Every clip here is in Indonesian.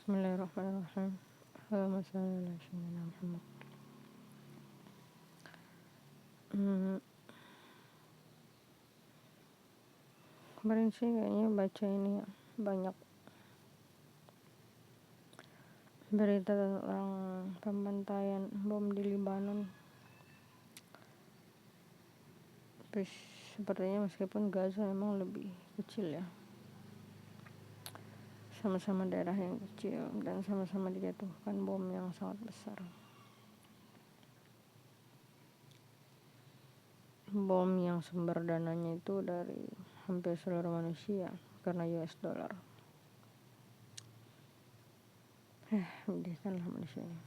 Bismillahirrahmanirrahim. Allahumma shalli ala sayyidina Muhammad. Kemarin sih kayaknya baca ini ya, banyak berita tentang pembantaian bom di Libanon. Terus sepertinya meskipun Gaza memang lebih kecil ya, sama-sama daerah yang kecil dan sama-sama dijatuhkan bom yang sangat besar. Bom yang sumber dananya itu dari hampir seluruh manusia karena US dollar. Menyedihkanlah manusia ini.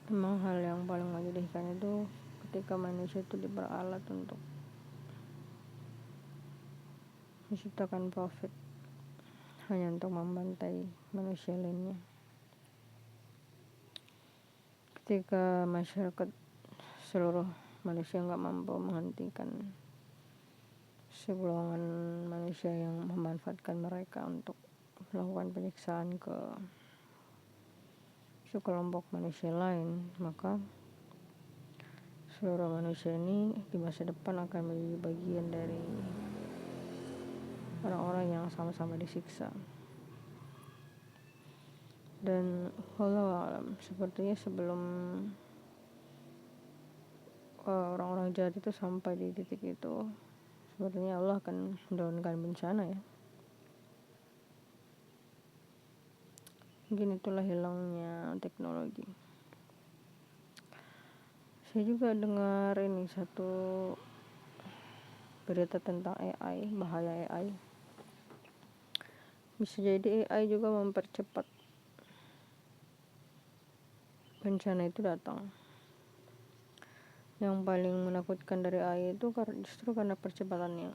Memang hal yang paling menyedihkan itu ketika manusia itu diperalat untuk menciptakan profit hanya untuk membantai manusia lainnya. Ketika masyarakat seluruh manusia nggak mampu menghentikan segolongan manusia yang memanfaatkan mereka untuk melakukan penyiksaan ke sekelompok manusia lain, maka seluruh manusia ini di masa depan akan menjadi bagian dari orang-orang yang sama-sama disiksa. Dan wallahu alam, sepertinya sebelum orang-orang jahat itu sampai di titik itu, sepertinya Allah akan menurunkan bencana ya. Mungkin itulah hilangnya teknologi. Saya juga dengar ini satu berita tentang AI, bahaya AI. Bisa jadi AI juga mempercepat bencana itu datang. Yang paling menakutkan dari AI itu justru karena percepatannya.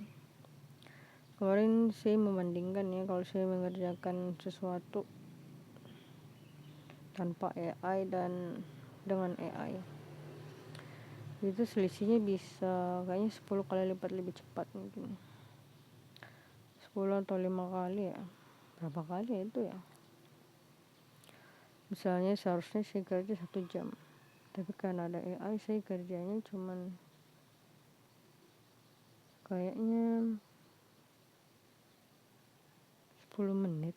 Kemarin saya membandingkan ya, kalau saya mengerjakan sesuatu tanpa AI dan dengan AI, itu selisihnya bisa kayaknya 10 kali lipat lebih cepat, mungkin 10 atau 5 kali ya, berapa kali ya itu ya. Misalnya seharusnya saya kerja 1 jam, tapi karena ada AI saya kerjanya cuman kayaknya 10 menit,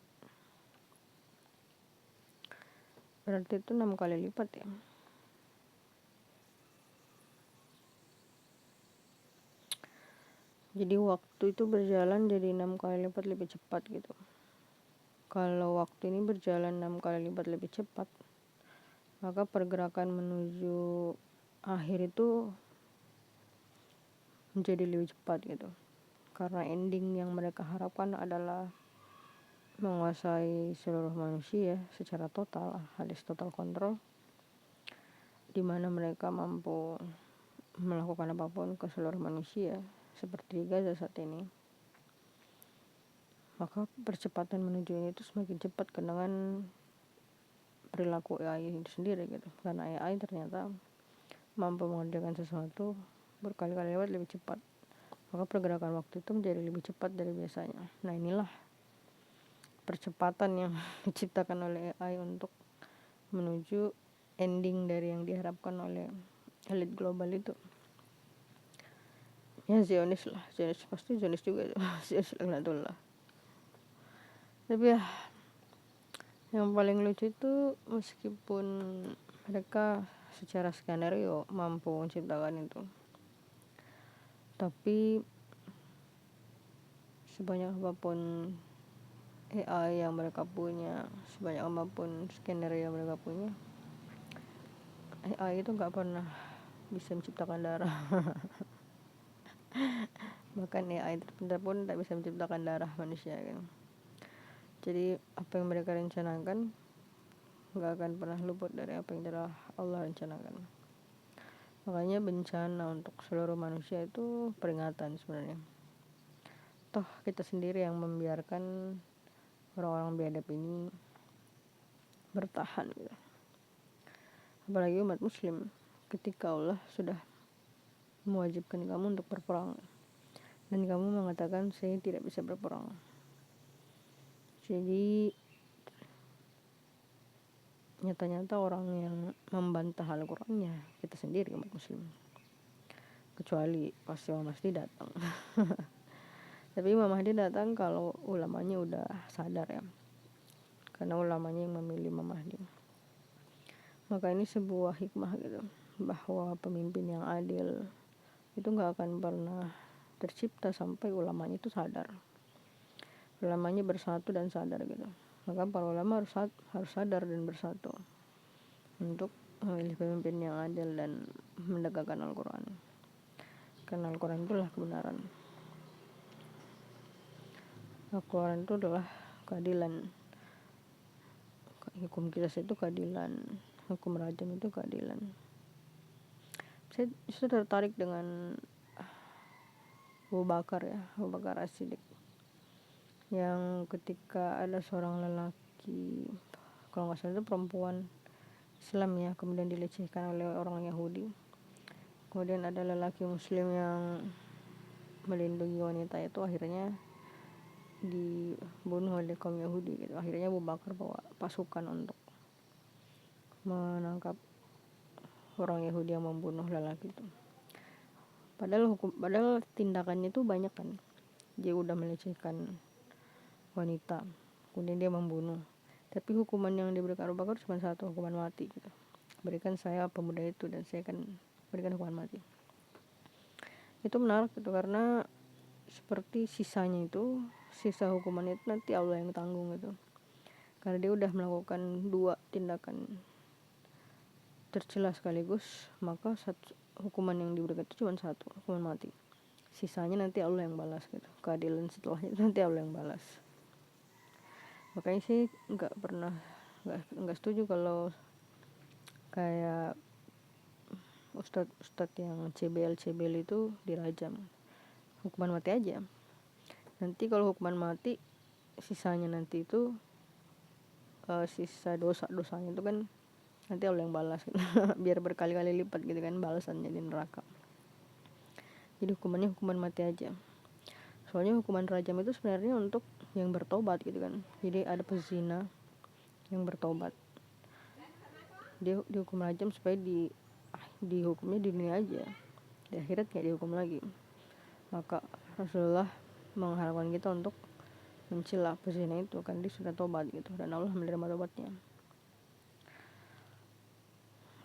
berarti itu 6 kali lipat ya. Jadi waktu itu berjalan jadi 6 kali lipat lebih cepat gitu. Kalau waktu ini berjalan 6 kali lipat lebih cepat, maka pergerakan menuju akhir itu menjadi lebih cepat gitu. Karena ending yang mereka harapkan adalah menguasai seluruh manusia secara total, alias total control, di mana mereka mampu melakukan apapun ke seluruh manusia seperti di Gaza saat ini. Maka percepatan menuju ini itu semakin cepat dengan perilaku AI itu sendiri gitu. Karena AI ternyata mampu mengerjakan sesuatu berkali-kali lipat lebih cepat, maka pergerakan waktu itu menjadi lebih cepat dari biasanya. Nah, inilah percepatan yang diciptakan oleh AI untuk menuju ending dari yang diharapkan oleh elit global itu. Ya Zionis lah, Zionis pasti Zionis juga itu. Zionis laknatullah. Tapi ya, yang paling lucu itu meskipun mereka secara skenario mampu menciptakan itu, tapi sebanyak apapun AI yang mereka punya, sebanyak apapun skenario yang mereka punya, AI itu gak pernah bisa menciptakan darah. Bahkan AI terpintar pun tak bisa menciptakan darah manusia kan. Jadi apa yang mereka rencanakan gak akan pernah luput dari apa yang telah Allah rencanakan. Makanya bencana untuk seluruh manusia itu peringatan sebenarnya. Toh kita sendiri yang membiarkan orang-orang biadab ini bertahan gitu. Apalagi umat muslim, ketika Allah sudah mewajibkan kamu untuk berperang, dan kamu mengatakan saya tidak bisa berperang. Jadi nyata-nyata orang yang membantah Al-Qurannya kita sendiri, umat muslim, kecuali pasti Imam Mahdi datang. Tapi Imam Mahdi datang kalau ulamanya udah sadar ya, karena ulamanya yang memilih Imam Mahdi. Maka ini sebuah hikmah gitu, bahwa pemimpin yang adil itu gak akan pernah tercipta sampai ulamanya itu sadar, ulamanya bersatu dan sadar gitu. Maka para ulama harus sadar dan bersatu untuk memilih pemimpin yang adil dan menegakkan Al-Quran, karena Al-Quran itulah kebenaran. Al-Quran itu adalah keadilan, hukum qisas itu keadilan, hukum rajam itu keadilan. Saya justru tertarik dengan Abu Bakar As-Siddiq, yang ketika ada seorang lelaki, kalau nggak salah itu perempuan Islam ya, kemudian dilecehkan oleh orang Yahudi. Kemudian ada lelaki muslim yang melindungi wanita itu, akhirnya dibunuh oleh kaum Yahudi gitu. Akhirnya Abu Bakar bawa pasukan untuk menangkap orang Yahudi yang membunuh lelaki itu. Padahal tindakannya itu banyak kan. Dia udah melecehkan wanita, kemudian dia membunuh. Tapi hukuman yang diberikan Abu Bakar cuma satu, hukuman mati gitu. Berikan saya pemuda itu dan saya akan berikan hukuman mati. Itu menarik gitu, karena seperti sisa hukuman itu nanti Allah yang tanggung gitu. Karena dia udah melakukan 2 tindakan tercela sekaligus, maka hukuman yang diberikan itu cuma satu, hukuman mati. Sisanya nanti Allah yang balas gitu. Keadilan setelahnya itu nanti Allah yang balas. Makanya sih nggak setuju kalau kayak ustadz yang CBL itu dirajam. Hukuman mati aja. Nanti kalau hukuman mati, sisanya nanti itu sisa dosa-dosanya itu kan nanti Allah yang balas gitu. Biar berkali-kali lipat gitu kan balasannya di neraka. Jadi hukumannya hukuman mati aja. Soalnya hukuman rajam itu sebenarnya untuk yang bertobat gitu kan. Jadi ada pezina yang bertobat, dia dihukum rajam supaya dihukumnya di dunia aja, di akhirat gak dihukum lagi. Maka Rasulullah mengharapkan kita untuk mencela pezina itu, kan dia sudah tobat gitu, dan Allah menerima tobatnya.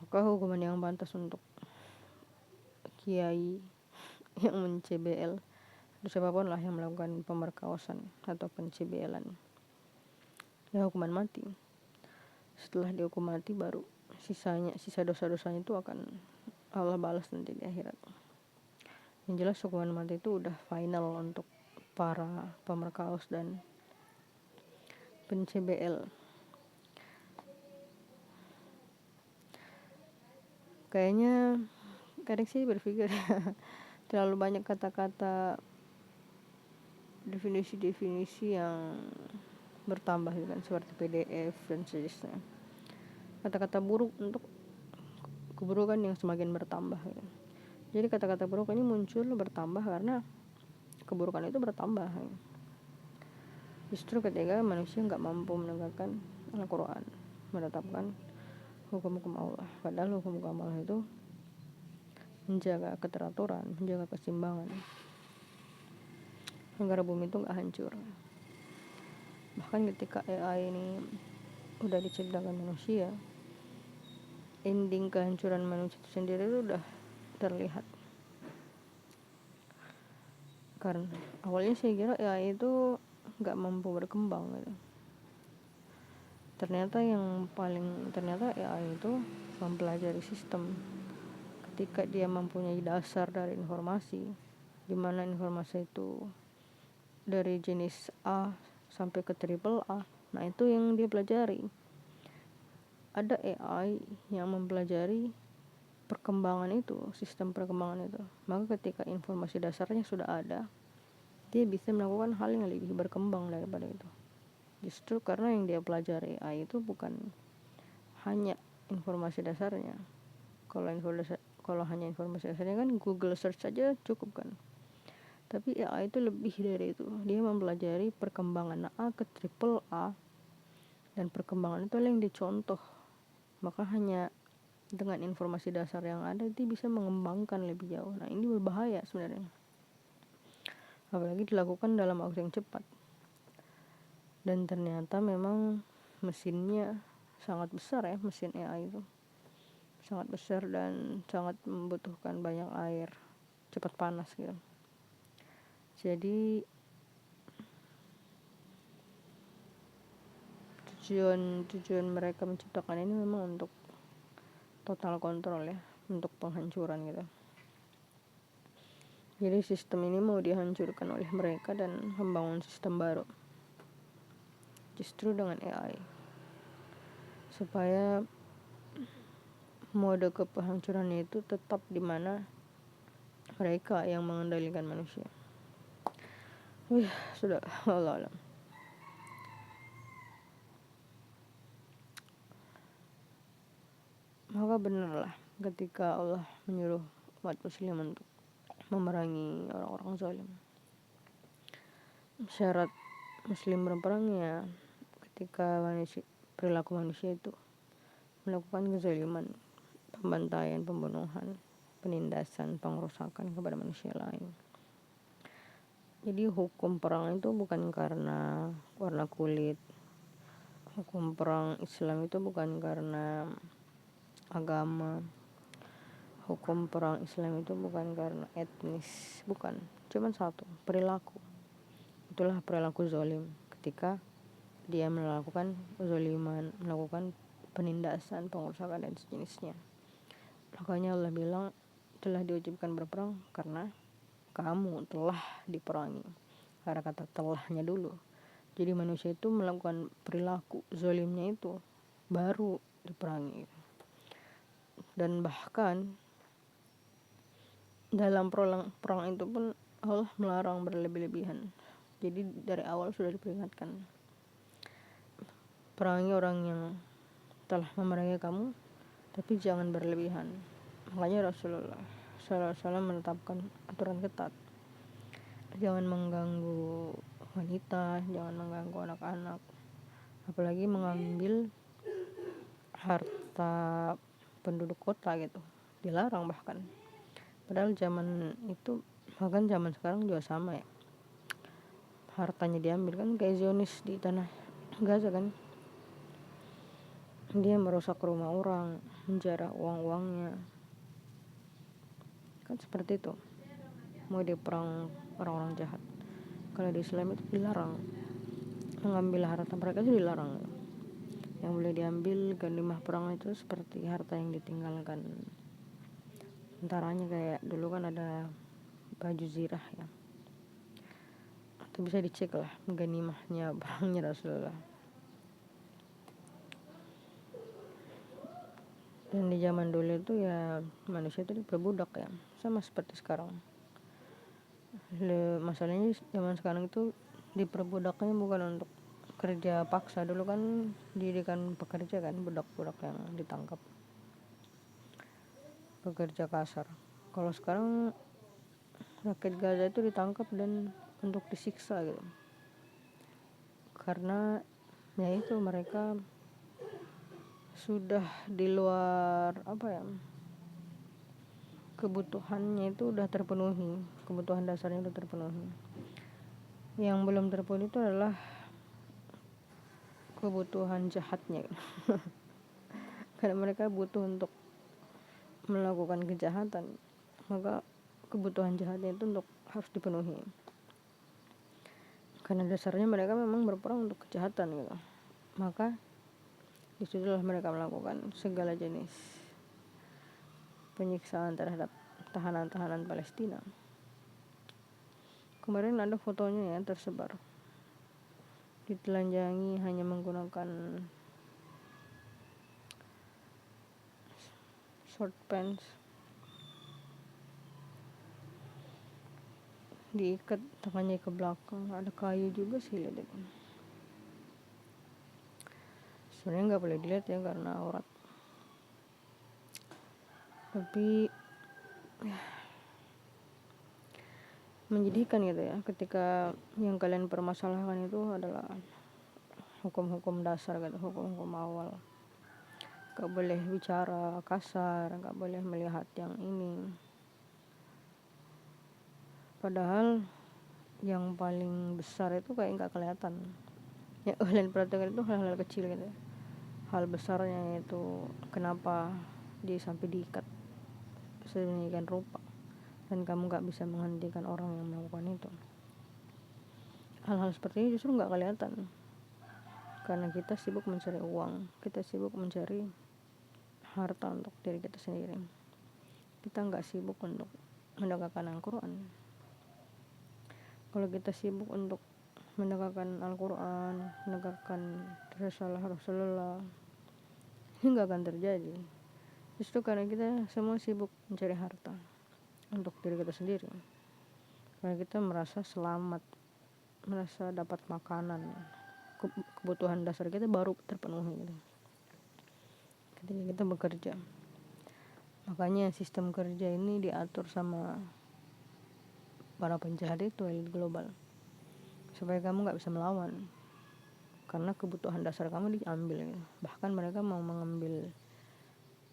Maka hukuman yang pantas untuk kiai yang men-CBL atau siapapun lah yang melakukan pemerkosaan atau pen-CBL-an, ya hukuman mati. Setelah dihukum mati baru sisa dosa-dosanya itu akan Allah balas nanti di akhirat. Yang jelas hukuman mati itu udah final untuk para pemerkaos dan pen-CBL. Kayaknya kadang sih berpikir terlalu banyak kata-kata, definisi-definisi yang bertambah gitu kan, seperti PDF dan sejenisnya. Kata-kata buruk untuk keburukan yang semakin bertambah gitu. Jadi kata-kata buruk ini muncul bertambah karena keburukan itu bertambah gitu. Justru ketika manusia gak mampu menegakkan Al-Quran, menetapkan hukum-hukum Allah. Padahal hukum-hukum Allah itu menjaga keteraturan, menjaga keseimbangan agar bumi itu gak hancur. Bahkan ketika AI ini udah diciptakan manusia, ending kehancuran manusia itu sendiri itu udah terlihat. Karena awalnya saya kira AI itu gak mampu berkembang gitu. Ternyata AI itu mempelajari sistem. Ketika dia mempunyai dasar dari informasi, di mana informasi itu dari jenis A sampai ke triple A, nah itu yang dia pelajari. Ada AI yang mempelajari perkembangan itu, sistem perkembangan itu. Maka ketika informasi dasarnya sudah ada, dia bisa melakukan hal yang lebih berkembang daripada itu. Justru karena yang dia pelajari AI itu bukan hanya informasi dasarnya. Kalau Kalau hanya informasi asalnya kan Google search saja cukup kan. Tapi AI itu lebih dari itu. Dia mempelajari perkembangan A ke triple A, dan perkembangan itu yang dicontoh. Maka hanya dengan informasi dasar yang ada itu bisa mengembangkan lebih jauh. Nah, ini berbahaya sebenarnya. Apalagi dilakukan dalam waktu yang cepat. Dan ternyata memang mesinnya sangat besar ya, mesin AI itu. Sangat besar dan sangat membutuhkan banyak air, cepat panas gitu. Jadi tujuan mereka menciptakan ini memang untuk total kontrol ya, untuk penghancuran gitu. Jadi sistem ini mau dihancurkan oleh mereka dan membangun sistem baru justru dengan AI, supaya mode kepenghancurannya itu tetap di mana mereka yang mengendalikan manusia. Sudah, Allah alam. Maka benarlah ketika Allah menyuruh umat muslim untuk memerangi orang-orang zalim. Syarat muslim berperang ya ketika perilaku manusia itu melakukan kezaliman, pembantaian, pembunuhan, penindasan, pengerusakan kepada manusia lain. Jadi hukum perang itu bukan karena warna kulit. Hukum perang Islam itu bukan karena agama. Hukum perang Islam itu bukan karena etnis, bukan. Cuman satu, perilaku. Itulah perilaku zalim ketika dia melakukan kezaliman, melakukan penindasan, pengerusakan dan sejenisnya. Makanya Allah bilang telah diwajibkan berperang karena kamu telah diperangi. Karena kata telahnya dulu. Jadi manusia itu melakukan perilaku zalimnya itu baru diperangi. Dan bahkan dalam perang itu pun Allah melarang berlebih-lebihan. Jadi dari awal sudah diperingatkan, perangi orang yang telah memerangi kamu, tapi jangan berlebihan. Makanya Rasulullah SAW menetapkan aturan ketat. Jangan mengganggu wanita, jangan mengganggu anak-anak, apalagi mengambil harta penduduk kota gitu, dilarang bahkan. Padahal zaman itu, bahkan zaman sekarang juga sama ya, hartanya diambil kan, kayak Zionis di tanah Gaza kan, dia merusak rumah orang, menjarah uang-uangnya kan, seperti itu mau diperang orang-orang jahat. Kalau di Islam itu dilarang mengambil harta mereka, itu dilarang. Yang boleh diambil ghanimah perang itu seperti harta yang ditinggalkan. Antaranya kayak dulu kan ada baju zirah ya, itu bisa dicek lah ghanimahnya perangnya Rasulullah. Dan di zaman dulu itu ya manusia itu diperbudak ya, sama seperti sekarang. Masalahnya zaman sekarang itu diperbudaknya bukan untuk kerja paksa. Dulu kan didikan pekerja kan, budak-budak yang ditangkap, pekerja kasar. Kalau sekarang rakyat Gaza itu ditangkap dan untuk disiksa gitu, karena ya itu mereka sudah di luar kebutuhannya itu udah terpenuhi, kebutuhan dasarnya udah terpenuhi. Yang belum terpenuhi itu adalah kebutuhan jahatnya karena mereka butuh untuk melakukan kejahatan, maka kebutuhan jahatnya itu harus dipenuhi, karena dasarnya mereka memang berperang untuk kejahatan gitu. Maka disitulah mereka melakukan segala jenis penyiksaan terhadap tahanan-tahanan Palestina. Kemarin ada fotonya ya tersebar, ditelanjangi hanya menggunakan short pants, diikat tangannya ke belakang, ada kayu juga sih, lihat itu. Sebenarnya nggak boleh dilihat ya karena aurat, tapi Menjadikan gitu ya, ketika yang kalian permasalahkan itu adalah hukum-hukum dasar gitu, hukum-hukum awal. Gak boleh bicara kasar, gak boleh melihat yang ini. Padahal yang paling besar itu kayak gak kelihatan. Ya kalian perhatikan itu hal-hal kecil gitu. Hal besarnya itu kenapa dia sampai diikat sedemikian rupa, dan kamu gak bisa menghentikan orang yang melakukan itu. Hal-hal seperti ini justru gak kelihatan, karena kita sibuk mencari uang, kita sibuk mencari harta untuk diri kita sendiri. Kita gak sibuk untuk menegakkan Al-Quran. Kalau kita sibuk untuk menegakkan Al-Quran, menegakkan risalah Rasulullah, ini gak akan terjadi. Justru karena kita semua sibuk mencari harta untuk diri kita sendiri, karena kita merasa selamat, merasa dapat makanan, kebutuhan dasar kita baru terpenuhi gitu, ketika kita bekerja. Makanya sistem kerja ini diatur sama para penjahat itu, elit global, supaya kamu gak bisa melawan, karena kebutuhan dasar kamu diambil gitu. Bahkan mereka mau mengambil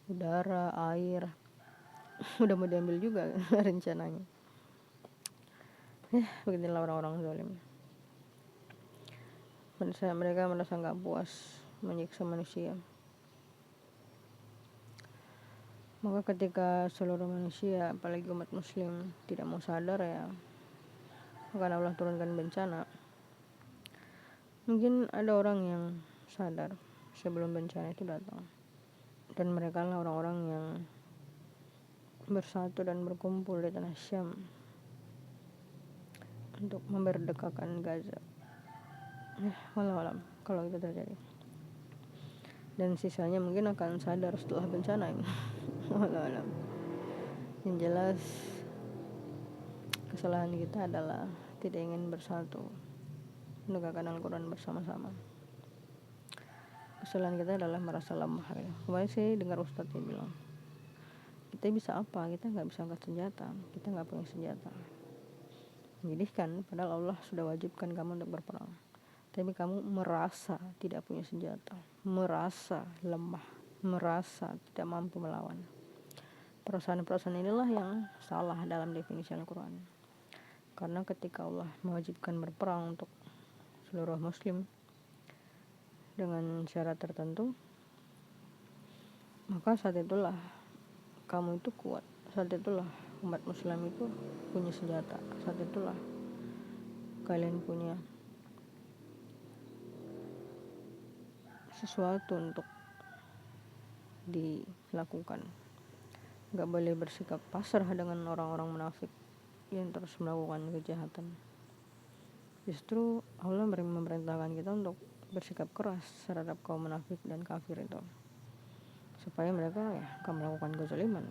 udara, air, udah mau diambil juga rencananya. Beginilah orang-orang zalim. Mereka merasa gak puas menyiksa manusia. Maka ketika seluruh manusia, apalagi umat muslim, tidak mau sadar ya, akan Allah turunkan bencana. Mungkin ada orang yang sadar sebelum bencana itu datang, dan mereka lah orang-orang yang bersatu dan berkumpul di tanah Syam untuk memerdekakan Gaza. Walau alam kalau itu terjadi, dan sisanya mungkin akan sadar setelah bencana ini. Walau alam. Yang jelas kesalahan kita adalah tidak ingin bersatu menegakkan Al-Quran bersama-sama. Kesalahan kita adalah merasa lemah gitu. Kemarin saya dengar Ustadz yang bilang, kita bisa apa? Kita gak bisa angkat senjata, kita gak punya senjata. Menyedihkan, padahal Allah sudah wajibkan kamu untuk berperang, tapi kamu merasa tidak punya senjata, merasa lemah, merasa tidak mampu melawan. Perasaan-perasaan inilah yang salah dalam definisi Al-Quran. Karena ketika Allah mewajibkan berperang untuk seluruh muslim dengan syarat tertentu, maka saat itulah kamu itu kuat, saat itulah umat muslim itu punya senjata, saat itulah kalian punya sesuatu untuk dilakukan. Gak boleh bersikap pasrah dengan orang-orang munafik yang terus melakukan kejahatan. Justru Allah memerintahkan kita untuk bersikap keras terhadap kaum munafik dan kafir itu, supaya mereka gak melakukan kezaliman.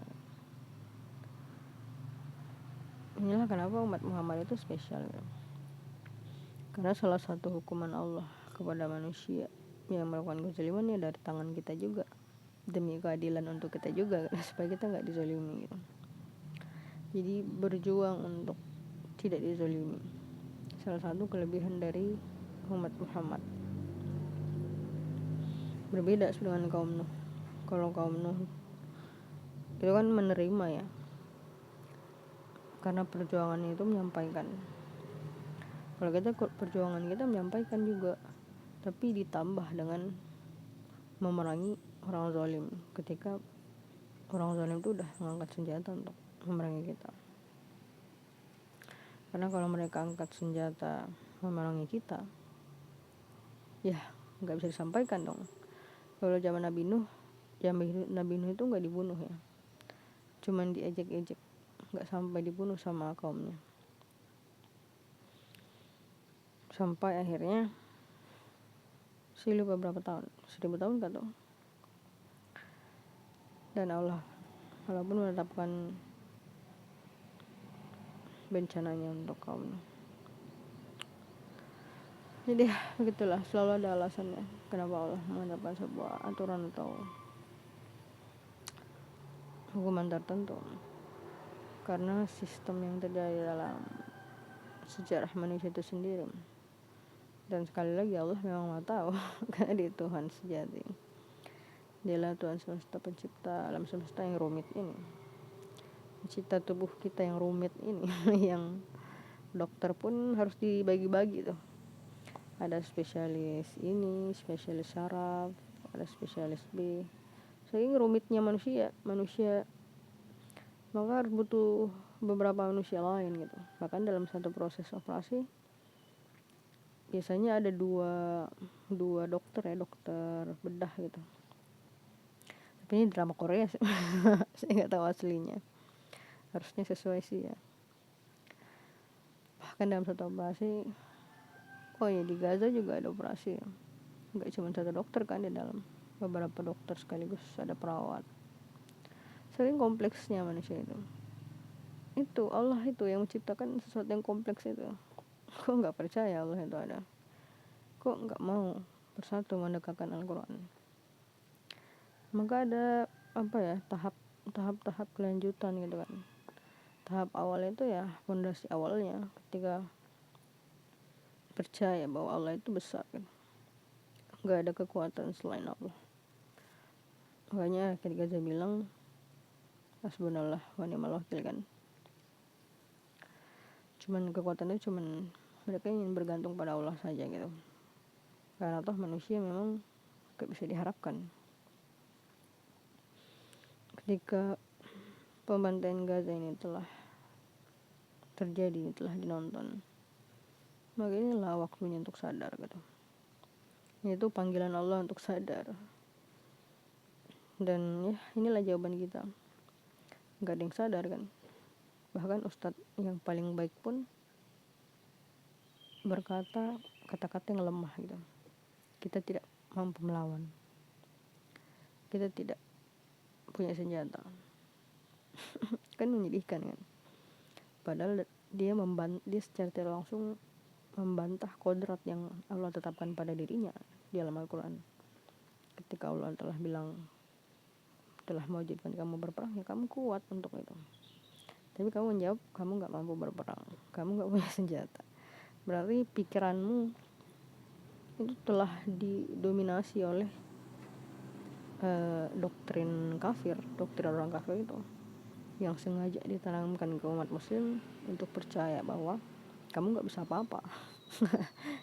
Inilah kenapa umat Muhammad itu spesial gitu. Karena salah satu hukuman Allah kepada manusia yang melakukan kezaliman ya dari tangan kita juga, demi keadilan untuk kita juga, supaya kita gak dizalimi gitu. Jadi berjuang untuk tidak dizalimi, salah satu kelebihan dari umat Muhammad. Berbeda dengan kaum Nuh. Kalau kaum Nuh itu kan menerima ya, karena perjuangannya itu menyampaikan. Kalau kita perjuangan kita menyampaikan juga, tapi ditambah dengan memerangi orang zalim. Ketika orang zalim itu udah mengangkat senjata untuk memerangi kita. Karena kalau mereka angkat senjata memerangi kita, ya nggak bisa disampaikan dong. Kalau zaman Nabi Nuh itu nggak dibunuh ya, cuman diejek-ejek, nggak sampai dibunuh sama kaumnya. Sampai akhirnya silih beberapa tahun, 1000 tahun kan tuh. Dan Allah pun menetapkan bencananya untuk kaum. Jadi begitulah, selalu ada alasannya kenapa Allah menetapkan sebuah aturan atau hukuman tertentu. karena sistem yang terjadi dalam sejarah manusia itu sendiri. Dan sekali lagi Allah memang mau tahu karena dia Tuhan sejati. Dialah Tuhan semesta, pencipta alam semesta yang rumit ini, pencipta tubuh kita yang rumit ini yang dokter pun harus dibagi-bagi tuh. Ada spesialis ini, spesialis saraf, ada spesialis B. Saking rumitnya manusia maka harus butuh beberapa manusia lain gitu. Bahkan dalam satu proses operasi biasanya ada dua dokter ya, dokter bedah gitu. Tapi ini drama Korea sih. Saya nggak tahu aslinya, harusnya sesuai sih ya. Bahkan dalam satu operasi, oh ya di Gaza juga ada operasi ya. Nggak cuma satu dokter kan di dalam, beberapa dokter sekaligus ada perawat. Saking kompleksnya manusia itu Allah itu yang menciptakan sesuatu yang kompleks itu. Kok nggak percaya Allah itu ada? Kok nggak mau bersatu mendekatkan Al-Quran? Maka ada tahap kelanjutan gitu kan. Tahap awal itu ya fondasi awalnya ketika percaya bahwa Allah itu besar kan. Nggak ada kekuatan selain Allah. Makanya ketika saya bilang hasbunallah wa ni'mal wakil kan. Cuman kekuatan itu mereka ingin bergantung pada Allah saja gitu. Karena toh manusia memang gak bisa diharapkan. Ketika pembantaian Gaza ini telah terjadi, telah dinonton, maka inilah waktunya untuk sadar gitu. Itu panggilan Allah untuk sadar. Dan ya inilah jawaban kita. Gak ada yang sadar kan. Bahkan ustadz yang paling baik pun berkata kata-kata yang lemah gitu. Kita tidak mampu melawan. Kita tidak punya senjata. Kan menyedihkan kan. Padahal dia secara tidak langsung membantah kodrat yang Allah tetapkan pada dirinya di dalam Al-Quran. Ketika Allah telah bilang, telah mewajibkan kamu berperang, ya kamu kuat untuk itu. Tapi kamu menjawab, kamu gak mampu berperang, kamu gak punya senjata. Berarti pikiranmu itu telah didominasi oleh doktrin kafir, doktrin orang kafir itu, yang sengaja ditanamkan ke umat muslim untuk percaya bahwa kamu gak bisa apa-apa.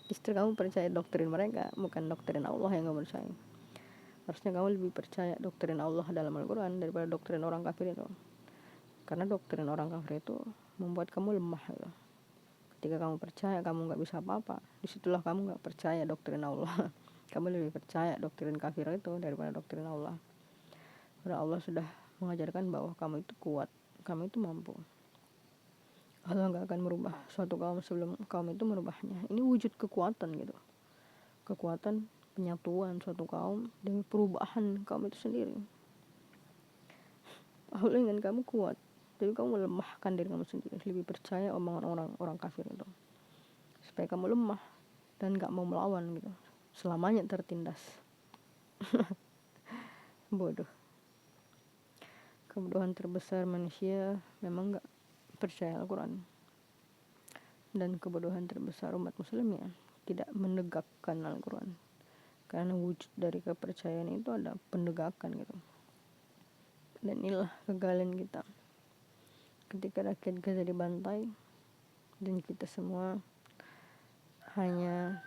Justru kamu percaya doktrin mereka, bukan doktrin Allah yang kamu percaya. Harusnya kamu lebih percaya doktrin Allah dalam Al-Quran daripada doktrin orang kafir itu. Karena doktrin orang kafir itu membuat kamu lemah gitu. Ketika kamu percaya kamu gak bisa apa-apa, disitulah kamu gak percaya doktrin Allah. Kamu lebih percaya doktrin kafir itu daripada doktrin Allah. Karena Allah sudah mengajarkan bahwa kamu itu kuat, kamu itu mampu. Allah gak akan merubah suatu kaum sebelum kaum itu merubahnya. Ini wujud kekuatan gitu. Kekuatan penyatuan suatu kaum demi perubahan kaum itu sendiri. Allah ingin kamu kuat, tapi kamu melemahkan diri kamu sendiri, lebih percaya omongan orang kafir itu, supaya kamu lemah dan gak mau melawan gitu, selamanya tertindas. Bodoh. Kebodohan terbesar manusia memang gak percaya Al-Quran. Dan kebodohan terbesar umat muslim ya tidak menegakkan Al-Quran. Karena wujud dari kepercayaan itu ada pendegakan gitu. Dan inilah kegagalan kita. Ketika rakyat Gaza dibantai dan kita semua hanya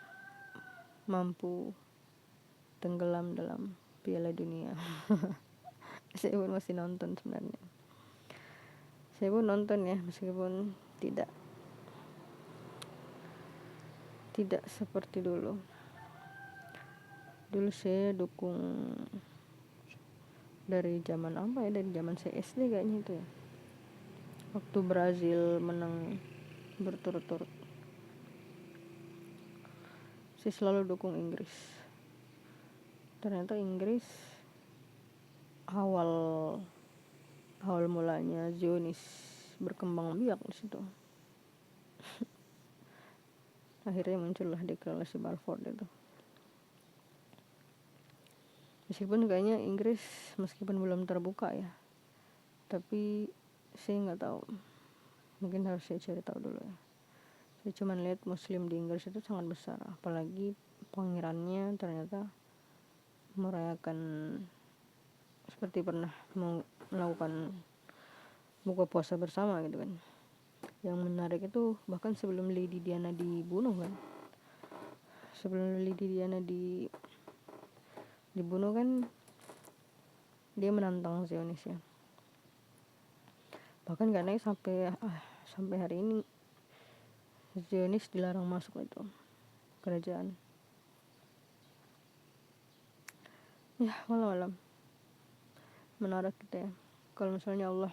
mampu tenggelam dalam Piala Dunia. Saya pun masih nonton sebenarnya. Saya pun nonton ya, meskipun tidak seperti dulu. Dulu saya dukung dari zaman dari zaman saya SD kayaknya itu ya. Waktu Brazil menang berturut-turut, saya selalu dukung Inggris. Ternyata Inggris awal mulanya Zionis berkembang biak di situ. Akhirnya muncullah deklarasi Balfour itu. Meskipun kayaknya Inggris meskipun belum terbuka ya, tapi saya nggak tahu, mungkin harus saya cari tahu dulu ya. Saya cuma lihat muslim di Inggris itu sangat besar, apalagi pangerannya ternyata merayakan seperti pernah melakukan buka puasa bersama gitu kan. Yang menarik itu bahkan sebelum Lady Diana dibunuh kan, dibunuh kan, dia menantang Zionis ya. Bahkan karena sampai hari ini Zionis dilarang masuk itu kerajaan. Ya walau alam, menarik gitu ya. Kalau misalnya Allah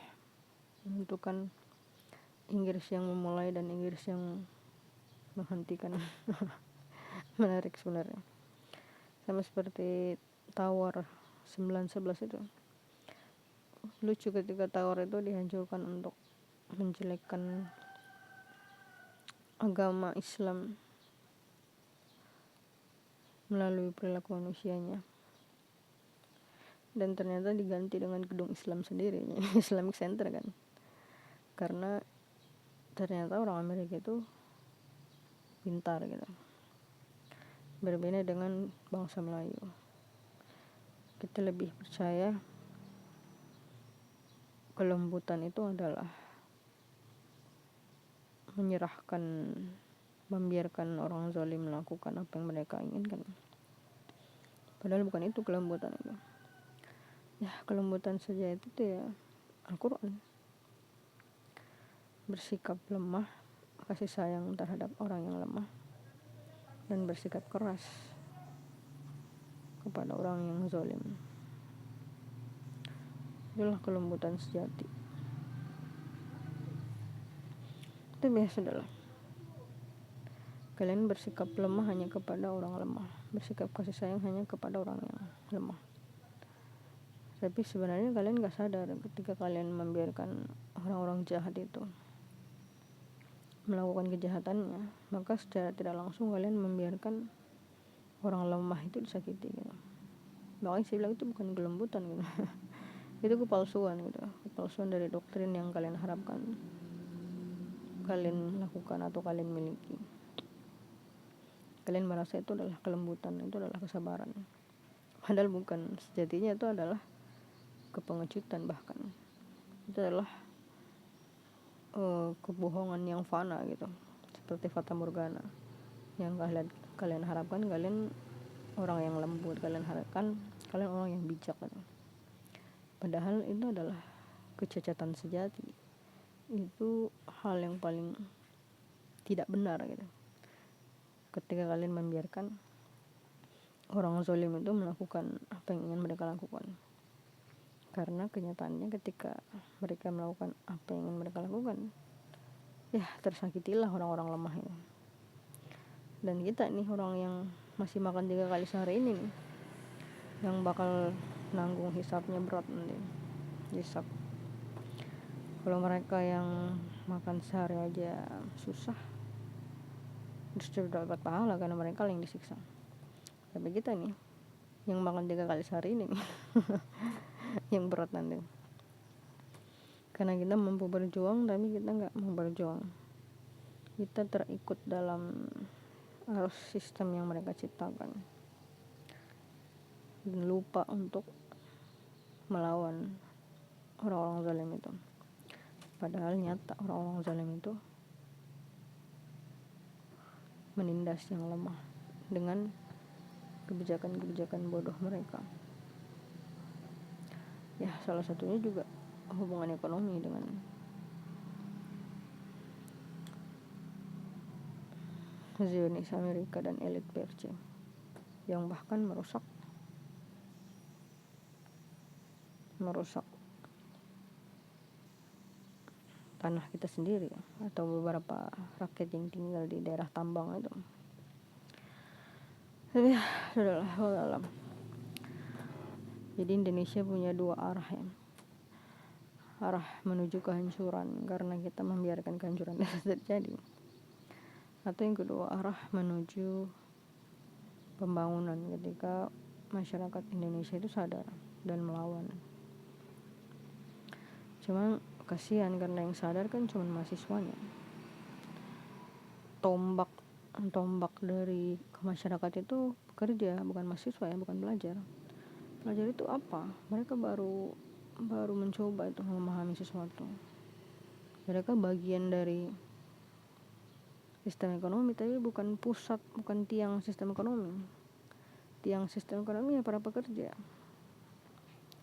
menentukan Inggris yang memulai dan Inggris yang menghentikan. Menarik sebenarnya. Sama seperti Tower 911 itu. Lucu ketika Tower itu dihancurkan untuk menjelekkan agama Islam melalui perilaku manusianya, dan ternyata diganti dengan gedung Islam sendiri, Islamic Center kan, karena ternyata orang Amerika itu pintar gitu, berbeda dengan bangsa Melayu. Kita lebih percaya kelembutan itu adalah membiarkan orang zalim melakukan apa yang mereka inginkan. Padahal bukan itu kelembutan itu. Ya, kelembutan saja itu tuh ya Al-Quran. Bersikap lemah, kasih sayang terhadap orang yang lemah, dan bersikap keras kepada orang yang zalim. Itulah kelembutan sejati. Itu biasa adalah kalian bersikap lemah hanya kepada orang lemah, bersikap kasih sayang hanya kepada orang yang lemah. Tapi sebenarnya kalian gak sadar ketika kalian membiarkan orang-orang jahat itu melakukan kejahatannya, maka secara tidak langsung kalian membiarkan orang lemah itu disakiti gitu. Makanya saya bilang itu bukan kelembutan gitu. Itu kepalsuan gitu, kepalsuan dari doktrin yang kalian harapkan kalian lakukan atau kalian miliki. Kalian merasa itu adalah kelembutan, itu adalah kesabaran, padahal bukan. Sejatinya itu adalah kepengecutan, bahkan itu adalah kebohongan yang fana gitu, seperti fata morgana yang kalian harapkan kalian orang yang lembut, kalian harapkan kalian orang yang bijak gitu. Padahal itu adalah kecacatan sejati. Itu hal yang paling tidak benar gitu, ketika kalian membiarkan orang zalim itu melakukan apa yang ingin mereka lakukan. Karena kenyataannya ketika mereka melakukan apa yang ingin mereka lakukan, ya tersakitilah orang-orang lemah itu. Dan kita nih orang yang masih makan 3 kali sehari ini nih, yang bakal nanggung hisapnya berat nanti. Hisap. Kalau mereka yang makan sehari aja susah, justru dapat pahala karena mereka yang disiksa. Tapi kita nih yang makan 3 kali sehari ini yang berat nanti, karena kita mampu berjuang tapi kita gak mau berjuang. Kita terikut dalam arus sistem yang mereka ciptakan dan lupa untuk melawan orang-orang zalim itu. Padahal nyata orang-orang zalim itu menindas yang lemah dengan kebijakan-kebijakan bodoh mereka. Ya, salah satunya juga hubungan ekonomi dengan Zionis Amerika dan elit PRC yang bahkan merusak tanah kita sendiri atau beberapa rakyat yang tinggal di daerah tambang itu. Tapi sudahlah, wallahualam. Jadi Indonesia punya 2 arah ya. Arah menuju kehancuran karena kita membiarkan kehancuran itu terjadi. Atau yang kedua, arah menuju pembangunan ketika masyarakat Indonesia itu sadar dan melawan. Cuma kasihan karena yang sadar kan cuma mahasiswanya. Tombak dari masyarakat itu pekerja, bukan mahasiswa ya, bukan belajar. Belajar itu apa? Mereka baru mencoba itu memahami sesuatu. Mereka bagian dari sistem ekonomi, tapi bukan pusat, bukan tiang sistem ekonomi. Tiang sistem ekonomi ya para pekerja.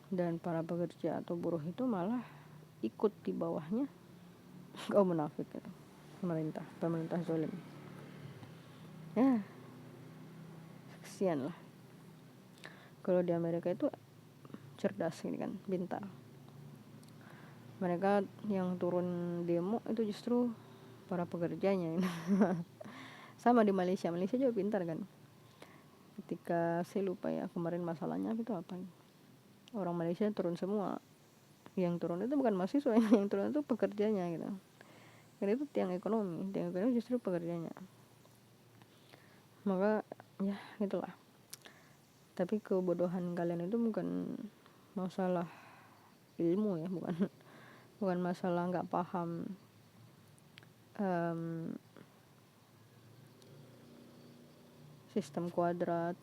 Dan para pekerja atau buruh itu malah ikut di bawahnya. Kau munafik gitu. Pemerintah zalim. Ya, kesian lah. Kalau di Amerika itu cerdas ini kan, pintar. Mereka yang turun demo itu justru para pekerjanya. Sama di Malaysia juga pintar kan. Ketika saya lupa ya kemarin masalahnya itu apa. Orang Malaysia turun semua. Yang turun itu bukan mahasiswa, yang turun itu pekerjanya gitu. Karena itu tiang ekonomi justru pekerjanya. Maka ya gitulah. Tapi kebodohan kalian itu bukan masalah ilmu ya, bukan masalah nggak paham sistem kuadrat,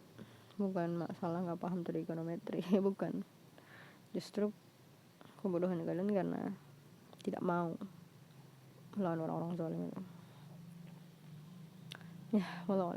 bukan masalah nggak paham trigonometri, bukan. Justru kebodohan kalian karena tidak mau melawan orang-orang zalim itu. Ya, walau